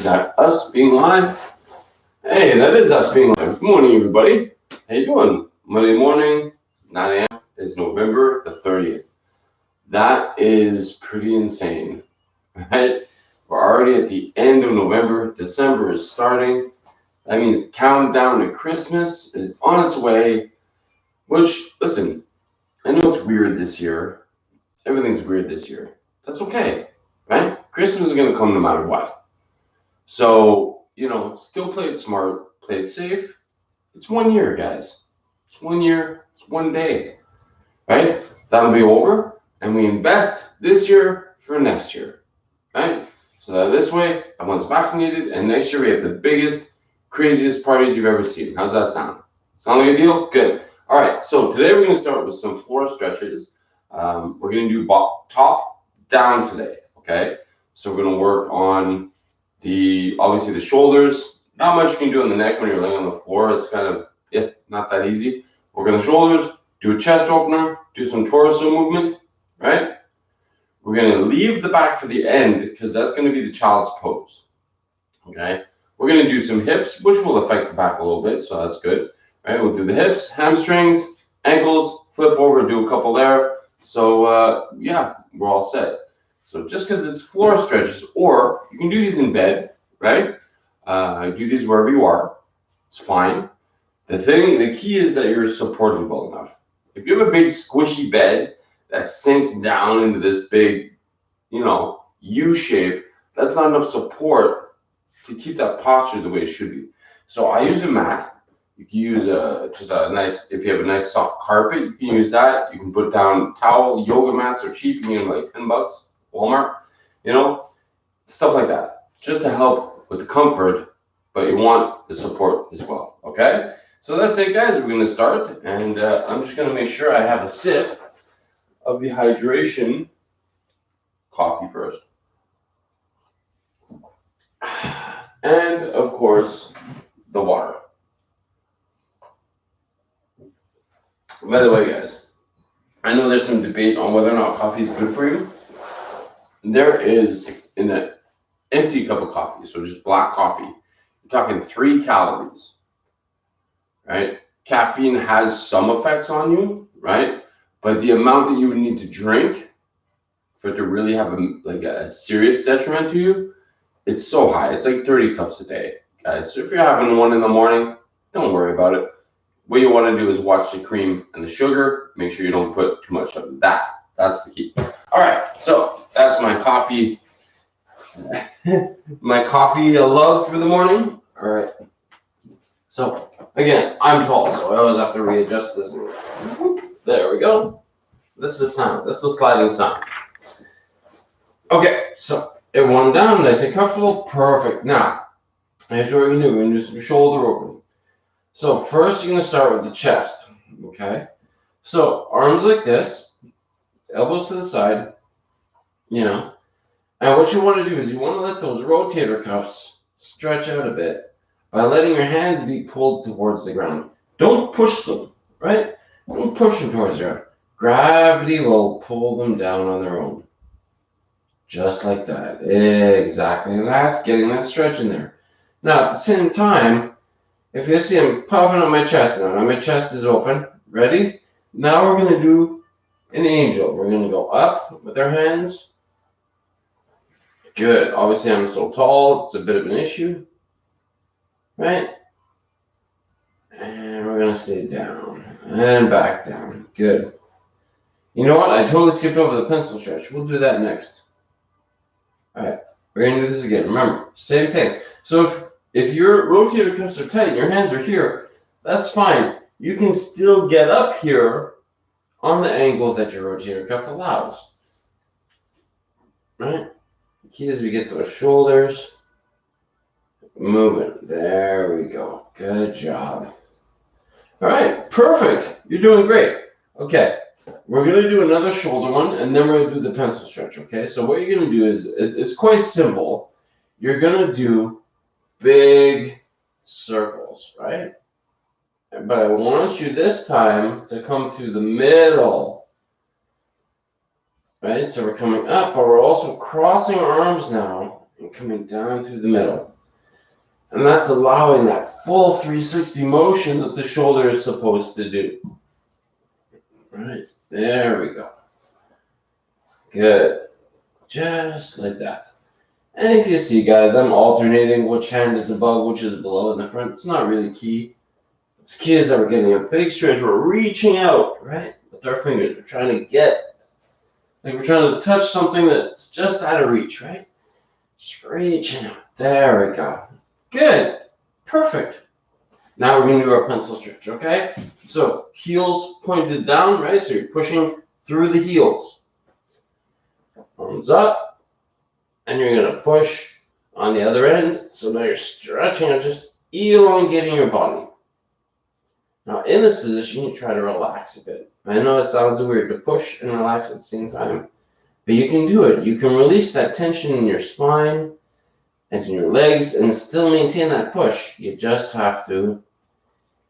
Is that us being live? Hey, that is us being live. Good morning, everybody. How you doing? Monday morning, 9 a.m. is November the 30th. That is pretty insane, right? We're already at the end of November. December is starting. That means countdown to Christmas is on its way, which, listen, I know it's weird this year. Everything's weird this year. That's okay, right? Christmas is going to come no matter what. So, still play it smart, play it safe. It's 1 year, guys. It's 1 year, it's 1 day, right? That'll be over, and we invest this year for next year, right? So that this way, everyone's vaccinated, and next year we have the biggest, craziest parties you've ever seen. How's that sound? Sound like a deal? Good. All right, so today we're going to start with some floor stretches. We're going to do top down today, okay? So we're going to work on obviously the shoulders. Not much you can do on the neck when you're laying on the floor. It's kind of, not that easy. Work on the shoulders, do a chest opener, do some torso movement, right? We're going to leave the back for the end because that's going to be the child's pose, okay? We're going to do some hips, which will affect the back a little bit, so that's good, right? We'll do the hips, hamstrings, ankles, flip over, do a couple there. So, we're all set. So just because it's floor stretches, or you can do these in bed, right? Do these wherever you are. It's fine. The key is that you're supported well enough. If you have a big squishy bed that sinks down into this big, U shape, that's not enough support to keep that posture the way it should be. So I use a mat. You can use if you have a nice soft carpet, you can use that. You can put down towel. Yoga mats are cheap. You can get them like $10, Walmart, stuff like that. Just to help with the comfort, but you want the support as well, okay? So that's it, guys. We're going to start, and I'm just going to make sure I have a sip of the hydration coffee first. And, of course, the water. By the way, guys, I know there's some debate on whether or not coffee is good for you. There is, in an empty cup of coffee, so just black coffee, you're talking 3 calories, right? Caffeine has some effects on you, right? But the amount that you would need to drink for it to really have a serious detriment to you, it's so high. It's like 30 cups a day, guys. So if you're having one in the morning, don't worry about it. What you want to do is watch the cream and the sugar. Make sure you don't put too much of that. That's the key. All right, so that's my coffee. My coffee love for the morning. All right. So again, I'm tall, so I always have to readjust this. There we go. This is the sound. This is the sliding sound. Okay, so everyone down, nice and comfortable. Perfect. Now, here's what we're going to do. We're going to do some shoulder opening. So first, you're going to start with the chest. Okay. So arms like this, elbows to the side. And what you want to do is you want to let those rotator cuffs stretch out a bit by letting your hands be pulled towards the ground. Don't push them, right? Don't push them towards the ground. Gravity will pull them down on their own. Just like that. Exactly. And that's getting that stretch in there. Now, at the same time, if you see I'm puffing on my chest now, my chest is open. Ready? Now we're going to do an angel. We're going to go up with our hands. Good. Obviously, I'm so tall, it's a bit of an issue. Right? And we're going to stay down and back down. Good. You know what? I totally skipped over the pencil stretch. We'll do that next. All right. We're going to do this again. Remember, same thing. So if your rotator cuffs are tight and your hands are here, that's fine. You can still get up here on the angle that your rotator cuff allows. Right? The key is we get those shoulders moving. There we go. Good job. All right, perfect. You're doing great. Okay, we're going to do another shoulder one, and then we're going to do the pencil stretch, okay? So what you're going to do is, it's quite simple. You're going to do big circles, right? But I want you this time to come through the middle. Right, so we're coming up, but we're also crossing our arms now and coming down through the middle. And that's allowing that full 360 motion that the shoulder is supposed to do. Right, there we go. Good. Just like that. And if you see, guys, I'm alternating which hand is above, which is below in the front. It's not really key. What's key is that we're getting a big stretch. We're reaching out, right, with our fingers. We're trying to get, like we're trying to touch something that's just out of reach, right? Just reaching out. There we go. Good. Perfect. Now we're going to do our pencil stretch, okay? So heels pointed down, right? So you're pushing through the heels. Arms up. And you're going to push on the other end. So now you're stretching and just elongating your body. Now in this position, you try to relax a bit. I know it sounds weird to push and relax at the same time, but you can do it. You can release that tension in your spine and in your legs and still maintain that push. You just have to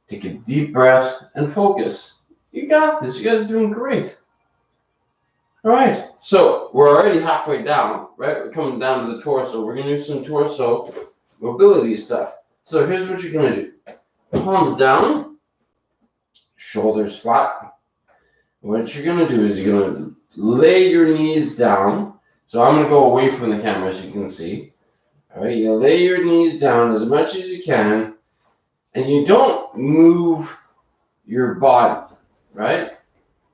take a deep breath and focus. You got this. You guys are doing great. All right, so we're already halfway down, right? We're coming down to the torso. We're going to do some torso mobility stuff. So here's what you're going to do. Palms down, shoulders flat. What you're going to do is you're going to lay your knees down. So I'm going to go away from the camera so you can see. All right, you lay your knees down as much as you can, and you don't move your body, right?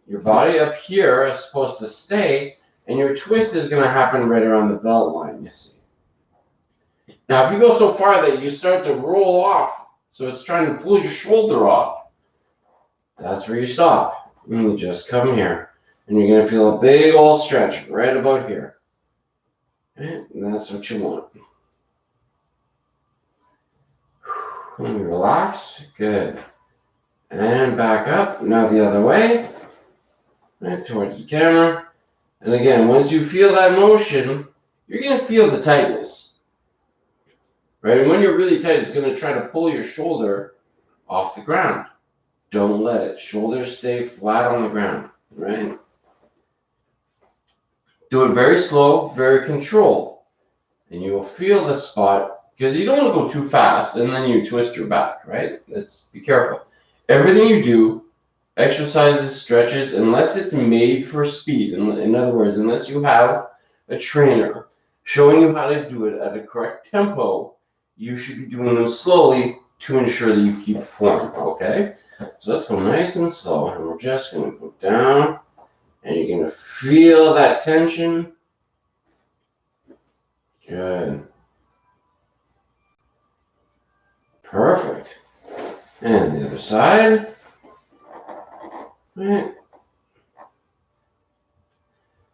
Your body up here is supposed to stay, and your twist is going to happen right around the belt line, you see. Now, if you go so far that you start to roll off, so it's trying to pull your shoulder off, that's where you stop. And you just come here, and you're going to feel a big old stretch right about here. And that's what you want. And you relax. Good. And back up. Now the other way. Right towards the camera. And again, once you feel that motion, you're going to feel the tightness. Right? And when you're really tight, it's going to try to pull your shoulder off the ground. Don't let it. Shoulders stay flat on the ground. Right? Do it very slow, very controlled. And you will feel the spot, because you don't want to go too fast and then you twist your back, right? Let's be careful. Everything you do, exercises, stretches, unless it's made for speed, in other words, unless you have a trainer showing you how to do it at a correct tempo, you should be doing them slowly to ensure that you keep form, okay? So let's go nice and slow, and we're just going to go down, and you're going to feel that tension. Good. Perfect. And the other side. Right.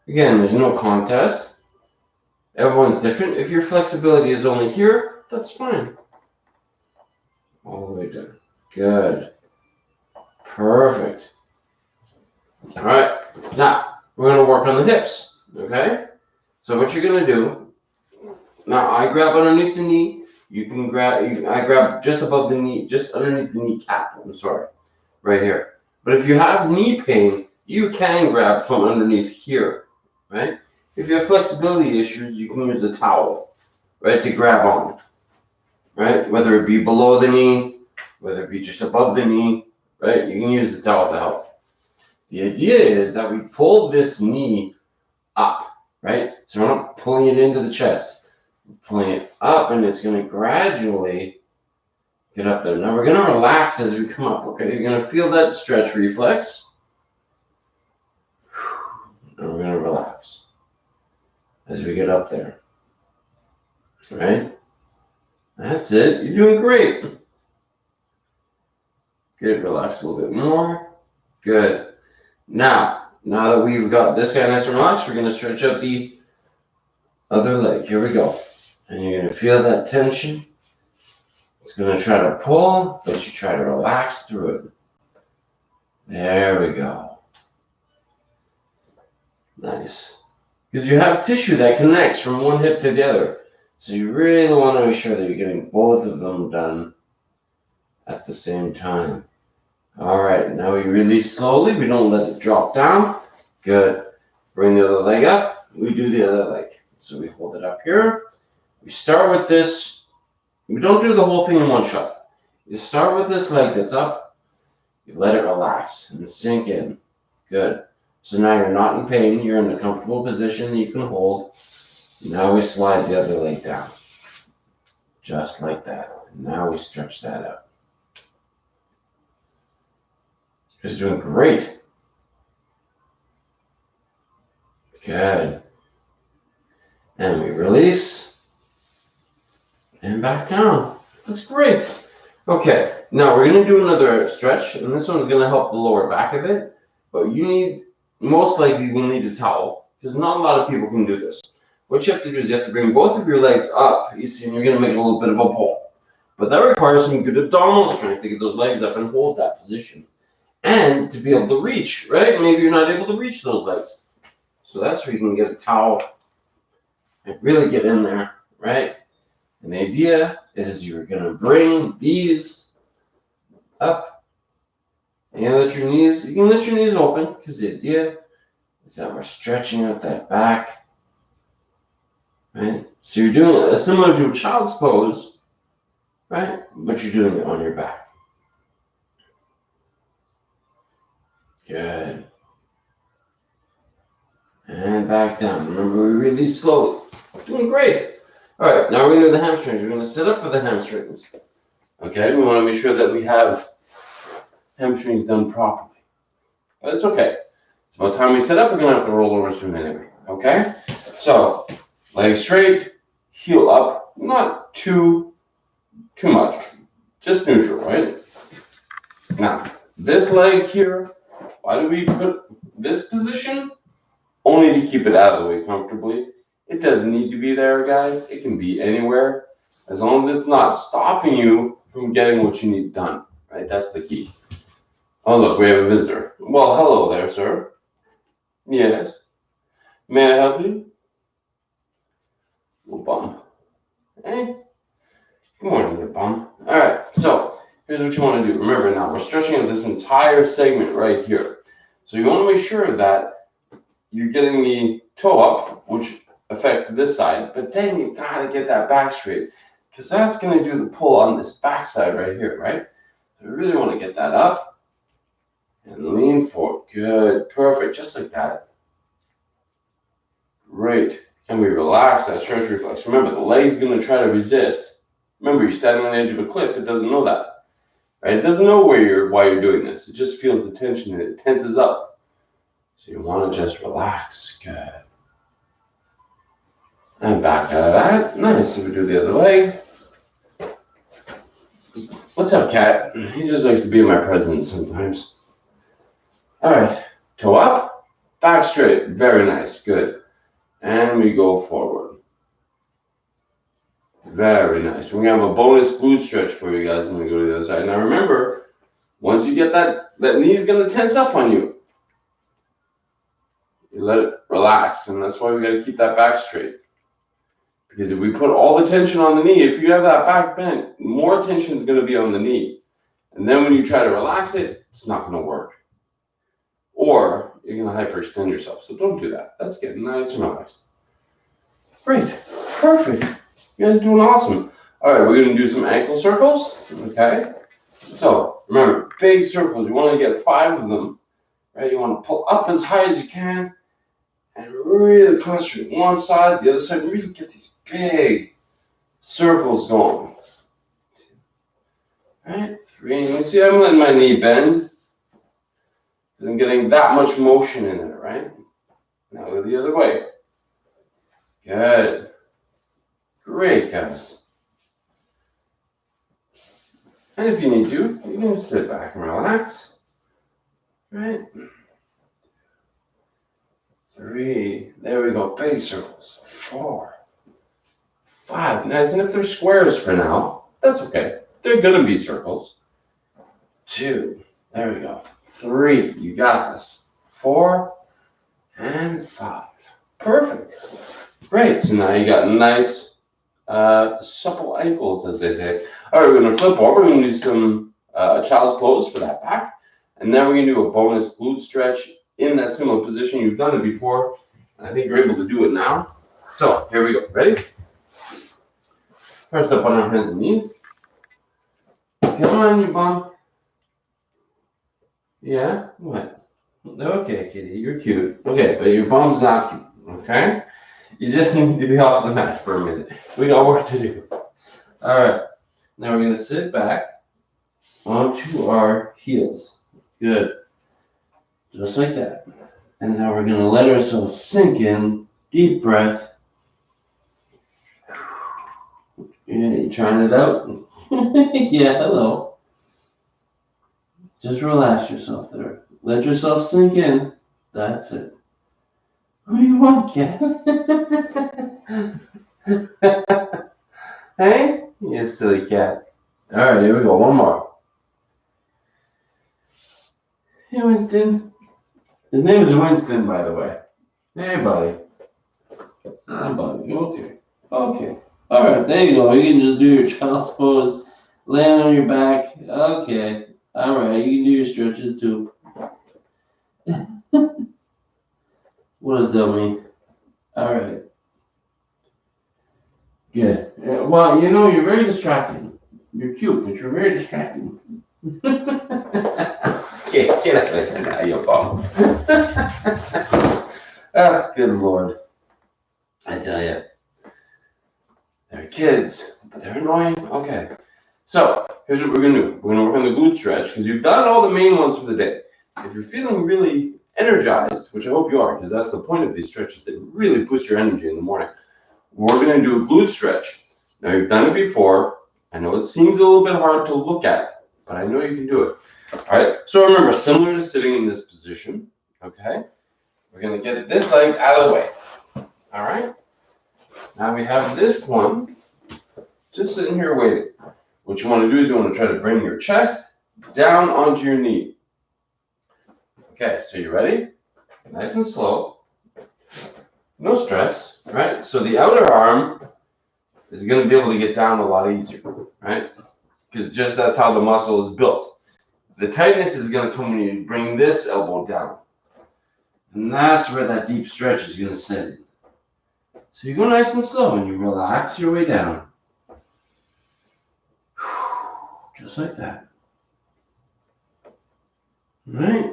Again, there's no contest. Everyone's different. If your flexibility is only here, that's fine. All the way down. Good. Perfect. All right. Now, we're going to work on the hips. Okay? So what you're going to do, now I grab underneath the knee. You can grab, I grab just above the knee, just underneath the kneecap. I'm sorry. Right here. But if you have knee pain, you can grab from underneath here, right? If you have flexibility issues, you can use a towel, right, to grab on, right? Whether it be below the knee, whether it be just above the knee, right? You can use the towel to help. The idea is that we pull this knee up, right? So we're not pulling it into the chest. We're pulling it up, and it's going to gradually get up there. Now we're going to relax as we come up, okay? You're going to feel that stretch reflex. And we're going to relax as we get up there. Right? That's it. You're doing great. Good. Relax a little bit more. Good. Now that we've got this guy nice and relaxed, we're going to stretch out the other leg. Here we go. And you're going to feel that tension. It's going to try to pull, but you try to relax through it. There we go. Nice. Because you have tissue that connects from one hip to the other. So you really want to make sure that you're getting both of them done at the same time. All right, now we release slowly. We don't let it drop down. Good. Bring the other leg up. We do the other leg. So we hold it up here. We start with this You don't do the whole thing in one shot. You start with this leg that's up, you let it relax and sink in. Good. So now you're not in pain, you're in a comfortable position that you can hold. Now we slide the other leg down. Just like that. Now we stretch that out. You're doing great. Good. And we release. And back down. That's great. Okay, now we're going to do another stretch, and this one's going to help the lower back a bit. But you need, most likely, you'll need a towel, because not a lot of people can do this. What you have to do is you have to bring both of your legs up, you see, and you're going to make a little bit of a pull. But that requires some good abdominal strength to get those legs up and hold that position. And to be able to reach, right? Maybe you're not able to reach those legs. So that's where you can get a towel and really get in there, right? And the idea is you're going to bring these up. And you can let your knees open, because the idea is that we're stretching out that back, right? So you're doing it similar to a child's pose, right? But you're doing it on your back. Good. And back down. Remember, we release slowly. Doing great. All right, now we're going to do the hamstrings. We're going to sit up for the hamstrings. Okay, we want to make sure that we have hamstrings done properly. But it's okay. It's about time we sit up. We're going to have to roll over soon anyway. Okay? So, legs straight, heel up. Not too much. Just neutral, right? Now, this leg here, why do we put this position? Only to keep it out of the way comfortably. It doesn't need to be there, guys. It can be anywhere, as long as it's not stopping you from getting what you need done, right? That's the key. Oh, look, we have a visitor. Well, hello there, sir. Yes. May I help you? Little bum. Hey. Good morning, you bum. All right, so here's what you want to do. Remember now, we're stretching out this entire segment right here. So you want to make sure that you're getting the toe up, which affects this side, but then you gotta get that back straight, because that's going to do the pull on this back side right here, right? So we really want to get that up and lean forward. Good, perfect, just like that. Great, and we relax that stretch reflex. Remember, the leg's going to try to resist. Remember, you're standing on the edge of a cliff. It doesn't know that, right? It doesn't know why you're doing this. It just feels the tension and it tenses up. So you want to just relax. Good. And back out of that. Nice. So we do the other leg. What's up, cat? He just likes to be in my presence sometimes. All right. Toe up. Back straight. Very nice. Good. And we go forward. Very nice. We're going to have a bonus glute stretch for you guys when we go to the other side. Now remember, once you get that knee's going to tense up on you. You let it relax. And that's why we got to keep that back straight. Because if we put all the tension on the knee, if you have that back bent, more tension is going to be on the knee. And then when you try to relax it, it's not going to work. Or you're going to hyperextend yourself. So don't do that. Let's get nice and relaxed. Great. Perfect. You guys are doing awesome. All right, we're going to do some ankle circles. Okay. So remember, big circles. You want to get 5 of them. Right? You want to pull up as high as you can. And really concentrate one side, the other side, really get these big circles going. 2. All right, 3. You see, I'm letting my knee bend because I'm getting that much motion in it, right? Now go the other way. Good. Great, guys. And if you need to, you can sit back and relax. Right? 3. There we go. Big circles. 4. 5. Nice. And if they're squares for now, that's okay. They're going to be circles. 2. There we go. 3. You got this. 4 and 5. Perfect. Great. So now you got nice, supple ankles, as they say. All right, we're going to flip over. We're going to do some child's pose for that back. And then we're going to do a bonus glute stretch in that similar position. You've done it before. I think you're able to do it now. So here we go. Ready? First up on our hands and knees. Come on, you bum. Yeah? What? Okay, kitty, you're cute. Okay, but your bum's not cute, okay? You just need to be off the mat for a minute. We got work to do. All right. Now we're going to sit back onto our heels. Good. Just like that. And now we're going to let ourselves sink in. Deep breath. Yeah, you trying it out? Yeah, hello. Just relax yourself there. Let yourself sink in. That's it. What do you want, cat? Hey? You silly cat. All right, here we go. One more. Hey, Winston. His name is Winston, by the way. Hey, buddy. Hi, buddy. Okay. Okay. All right, there you go. You can just do your child's pose. Land on your back. Okay. All right, you can do your stretches too. What a dummy. All right. Good. Well, you know, you're very distracting. You're cute, but you're very distracting. Get out of there now, you bum. Ah, good Lord. I tell you. They're kids, but they're annoying. Okay. So, here's what we're going to do. We're going to work on the glute stretch because you've done all the main ones for the day. If you're feeling really energized, which I hope you are, because that's the point of these stretches, they really boost your energy in the morning. We're going to do a glute stretch. Now, you've done it before. I know it seems a little bit hard to look at, but I know you can do it. All right. So, remember, similar to sitting in this position, okay, we're going to get this leg out of the way. All right. Now we have this one just sitting here waiting. What you want to do is you want to try to bring your chest down onto your knee. Okay, so you ready? Nice and slow. No stress, right? So the outer arm is going to be able to get down a lot easier, right? Because just that's how the muscle is built. The tightness is going to come when you bring this elbow down. And that's where that deep stretch is going to sit in. So you go nice and slow and you relax your way down. Just like that. Right?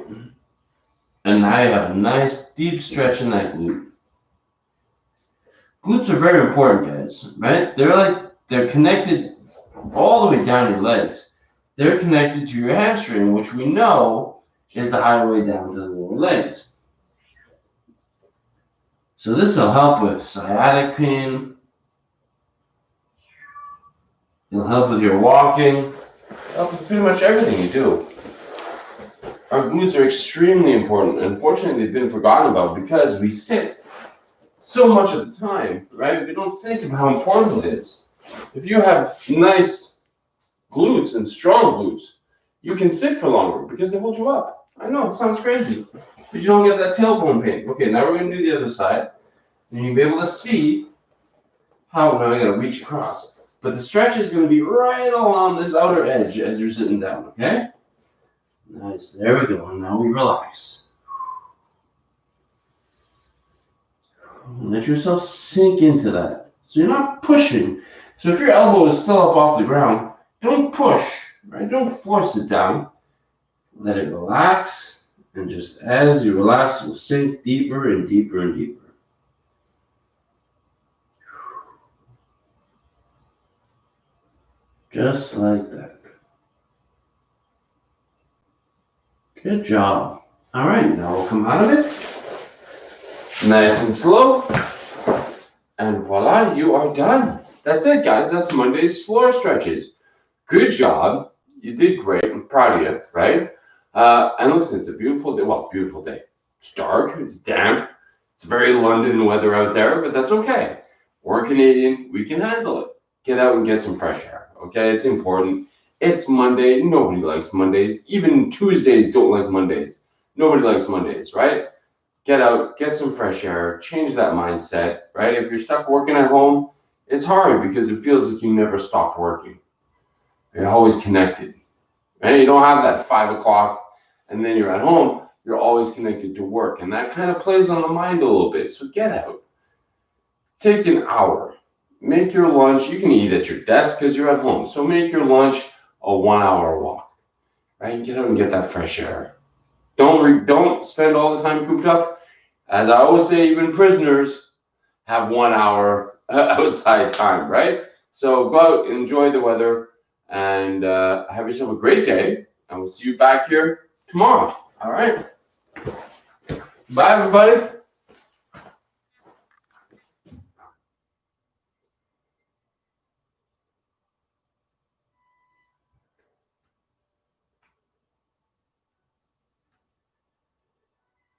And now you have a nice deep stretch in that glute. Glutes are very important, guys, right? They're connected all the way down your legs. They're connected to your hamstring, which we know is the highway down to the lower legs. So this will help with sciatic pain. It'll help with your walking. Help with pretty much everything you do. Our glutes are extremely important. Unfortunately, they've been forgotten about because we sit so much of the time, right? We don't think of how important it is. If you have nice glutes and strong glutes, you can sit for longer because they hold you up. I know, it sounds crazy, but you don't get that tailbone pain. Okay, now we're going to do the other side. And you'll be able to see how, now I got to reach across. But the stretch is going to be right along this outer edge as you're sitting down, okay? Nice, there we go, and now we relax. Let yourself sink into that. So you're not pushing. So if your elbow is still up off the ground, don't push, right? Don't force it down. Let it relax, and just as you relax, you'll sink deeper and deeper and deeper. Just like that. Good job. All right, now we'll come out of it. Nice and slow. And voila, you are done. That's it, guys. That's Monday's floor stretches. Good job. You did great. I'm proud of you, right? And listen, it's a beautiful day. Well, beautiful day. It's dark. It's damp. It's very London weather out there, but that's okay. We're Canadian. We can handle it. Get out and get some fresh air, okay? It's important. It's Monday. Nobody likes Mondays. Even Tuesdays don't like Mondays. Nobody likes Mondays, right? Get out, get some fresh air, change that mindset, right? If you're stuck working at home, it's hard because it feels like you never stop working. You're always connected, right? You don't have that 5 o'clock and then you're at home. You're always connected to work. And that kind of plays on the mind a little bit. So get out. Take an hour. make your lunch. You can eat at your desk because you're at home. So make your lunch a 1 hour walk, right? Get out and get that fresh air. Don't spend all the time cooped up. As I always say, even prisoners have 1 hour outside time, right? So go out, enjoy the weather, and have yourself a great day. And we'll see you back here tomorrow. All right. Bye, everybody.